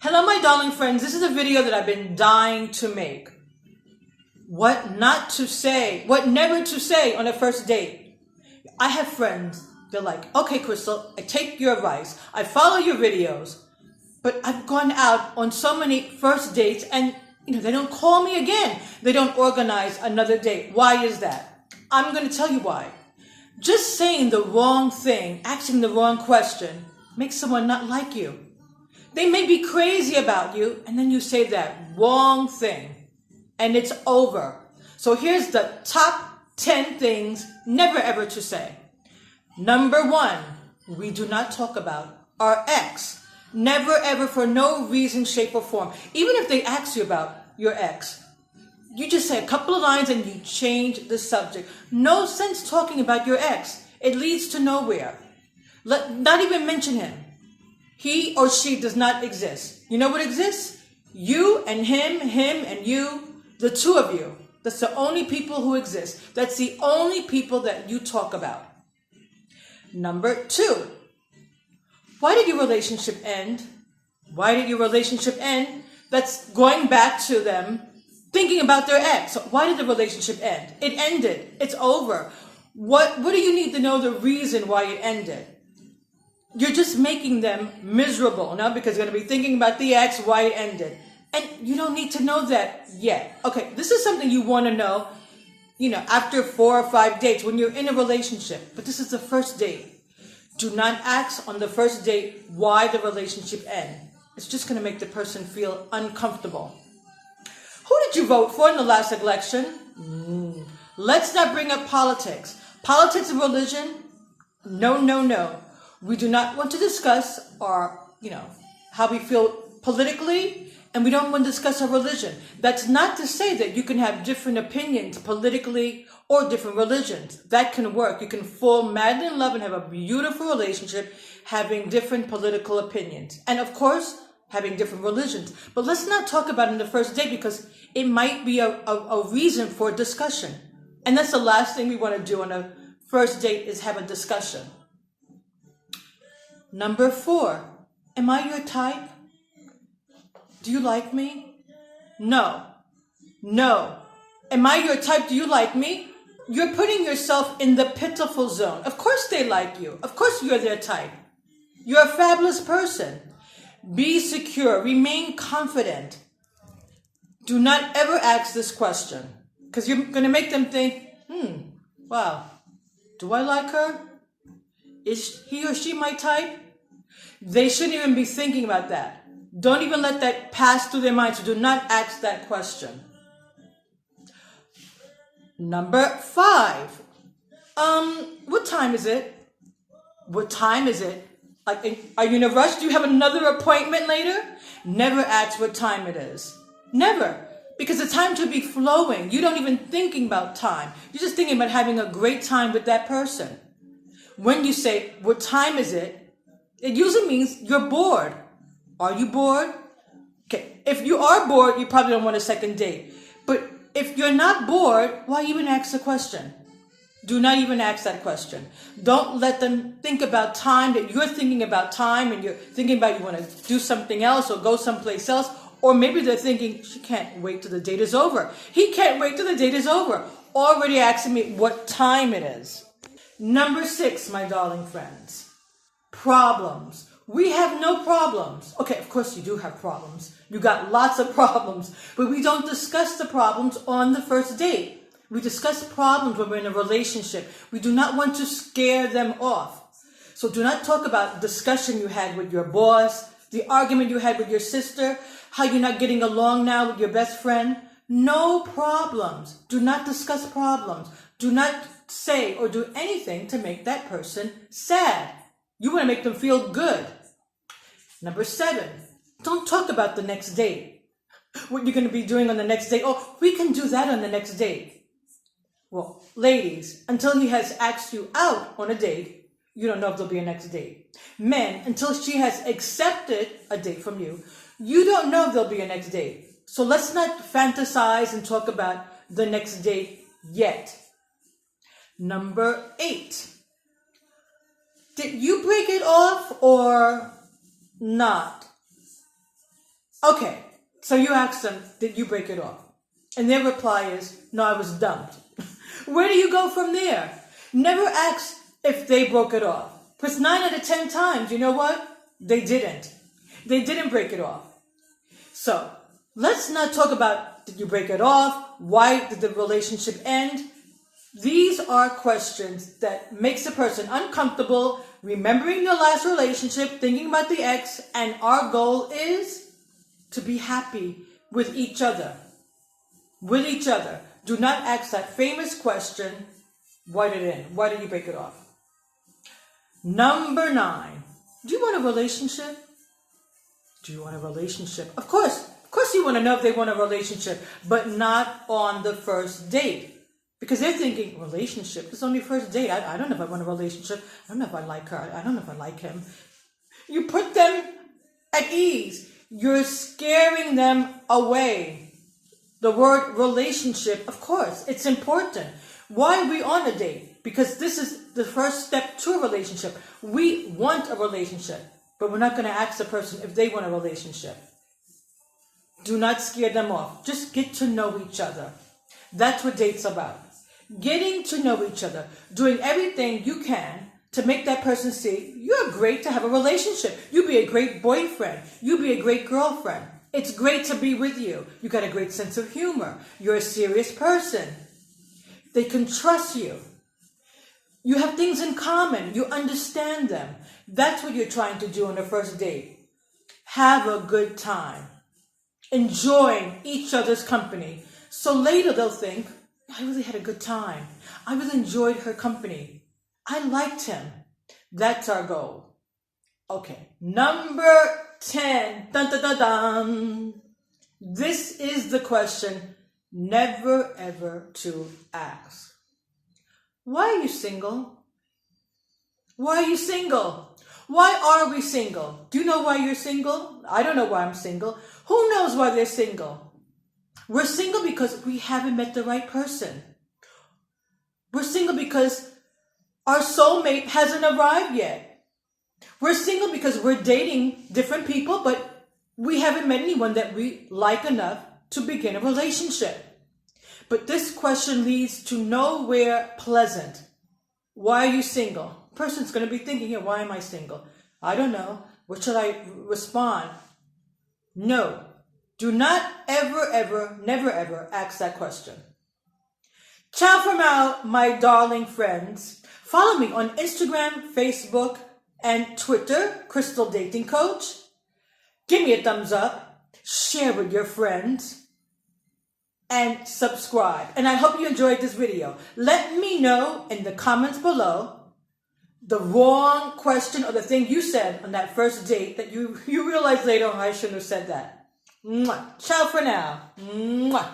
Hello, my darling friends. This is a video that I've been dying to make. What not to say, what never to say on a first date. I have friends, they're like, okay, Crystal, I take your advice. I follow your videos, but I've gone out on so many first dates and they don't call me again. They don't organize another date. Why is that? I'm going to tell you why. Just saying the wrong thing, asking the wrong question, makes someone not like you. They may be crazy about you, and then you say that wrong thing, and it's over. So here's the top 10 things never ever to say. Number 1, we do not talk about our ex. Never ever, for no reason, shape, or form. Even if they ask you about your ex, you just say a couple of lines and you change the subject. No sense talking about your ex. It leads to nowhere. Not even mention him. He or she does not exist. You know what exists? You and him and you, the two of you. That's the only people who exist. That's the only people that you talk about. Number 2, why did your relationship end? Why did your relationship end? That's going back to them thinking about their ex. So why did the relationship end? It ended. It's over. What do you need to know the reason why it ended? You're just making them miserable now because they're going to be thinking about the ex, why it ended. And you don't need to know that yet. Okay, this is something you want to know, after 4 or 5 dates when you're in a relationship. But this is the first date. Do not ask on the first date why the relationship ended. It's just going to make the person feel uncomfortable. Who did you vote for in the last election? Let's not bring up politics. Politics and religion? No. We do not want to discuss our, how we feel politically, and we don't want to discuss our religion. That's not to say that you can have different opinions politically or different religions. That can work. You can fall madly in love and have a beautiful relationship having different political opinions. And of course, having different religions. But let's not talk about it in the first date because it might be a reason for discussion. And that's the last thing we want to do on a first date is have a discussion. Number 4, am I your type? Do you like me? No. Am I your type? Do you like me? You're putting yourself in the pitiful zone. Of course they like you. Of course you're their type. You're a fabulous person. Be secure. Remain confident. Do not ever ask this question because you're going to make them think, wow, do I like her? Is he or she my type? They shouldn't even be thinking about that. Don't even let that pass through their minds. So do not ask that question. Number 5. What time is it? What time is it? Like, are you in a rush? Do you have another appointment later? Never ask what time it is. Never. Because the time should be flowing. You don't even thinking about time. You're just thinking about having a great time with that person. When you say, what time is it? It usually means you're bored. Are you bored? Okay, if you are bored, you probably don't want a second date. But if you're not bored, why even ask the question? Do not even ask that question. Don't let them think about time, that you're thinking about time and you're thinking about you want to do something else or go someplace else. Or maybe they're thinking, she can't wait till the date is over. He can't wait till the date is over. Already asking me what time it is. Number 6, my darling friends. Problems. We have no problems. Okay, of course you do have problems. You got lots of problems. But we don't discuss the problems on the first date. We discuss problems when we're in a relationship. We do not want to scare them off. So do not talk about discussion you had with your boss, the argument you had with your sister, how you're not getting along now with your best friend. No problems. Do not discuss problems. Do not say or do anything to make that person sad. You want to make them feel good. Number 7, don't talk about the next date. What you're going to be doing on the next date. Oh, we can do that on the next date. Well, ladies, until he has asked you out on a date, you don't know if there'll be a next date. Men, until she has accepted a date from you, you don't know if there'll be a next date. So let's not fantasize and talk about the next date yet. Number 8. Did you break it off or not? Okay, so you ask them, did you break it off? And their reply is, no, I was dumped. Where do you go from there? Never ask if they broke it off. Because 9 out of 10 times, you know what? They didn't. They didn't break it off. So let's not talk about, did you break it off? Why did the relationship end? These are questions that makes a person uncomfortable, remembering your last relationship, thinking about the ex, and our goal is to be happy with each other. With each other. Do not ask that famous question, why did it end? Why did you break it off? Number 9. Do you want a relationship? Do you want a relationship? Of course you want to know if they want a relationship, but not on the first date. Because they're thinking, relationship? It's only first date. I don't know if I want a relationship. I don't know if I like her. I don't know if I like him. You put them at ease. You're scaring them away. The word relationship, of course, it's important. Why are we on a date? Because this is the first step to a relationship. We want a relationship, but we're not going to ask the person if they want a relationship. Do not scare them off. Just get to know each other. That's what dates about. Getting to know each other. Doing everything you can to make that person see you're great to have a relationship. You'd be a great boyfriend. You'd be a great girlfriend. It's great to be with you. You got a great sense of humor. You're a serious person. They can trust you. You have things in common. You understand them. That's what you're trying to do on the first date. Have a good time. Enjoying each other's company. So later they'll think, I really had a good time. I really enjoyed her company. I liked him. That's our goal. Okay, number 10. Dun, dun, dun, dun. This is the question never ever to ask. Why are you single? Why are you single? Why are we single? Do you know why you're single? I don't know why I'm single. Who knows why they're single? We're single because we haven't met the right person. We're single because our soulmate hasn't arrived yet. We're single because we're dating different people, but we haven't met anyone that we like enough to begin a relationship. But this question leads to nowhere pleasant. Why are you single? Person's going to be thinking here, why am I single? I don't know. What should I respond? No. Do not ever, never ever ask that question. Ciao for now, my darling friends. Follow me on Instagram, Facebook, and Twitter, Crystal Dating Coach. Give me a thumbs up, share with your friends, and subscribe. And I hope you enjoyed this video. Let me know in the comments below the wrong question or the thing you said on that first date that you realize later, oh, I shouldn't have said that. Mwah. Ciao for now. Mwah.